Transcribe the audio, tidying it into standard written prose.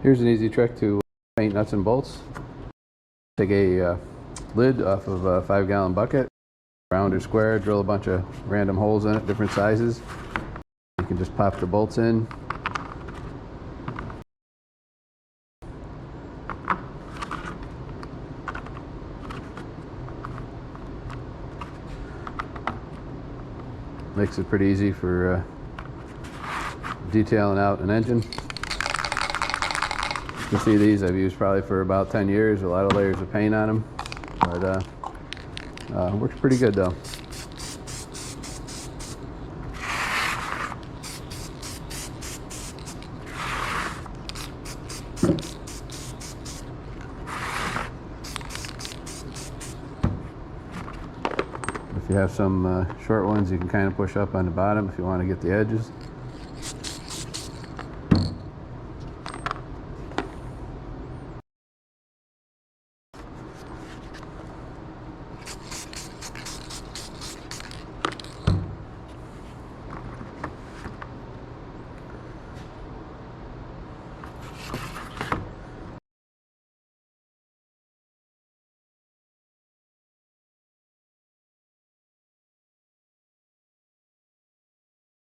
Here's an easy trick to paint nuts and bolts. Take a lid off of a 5-gallon bucket, round or square, drill a bunch of random holes in it, different sizes. You can just pop the bolts in. Makes it pretty easy for detailing out an engine. You can see these I've used probably for about 10 years, a lot of layers of paint on them, but works pretty good though. If you have some short ones, you can kind of push up on the bottom if you want to get the edges.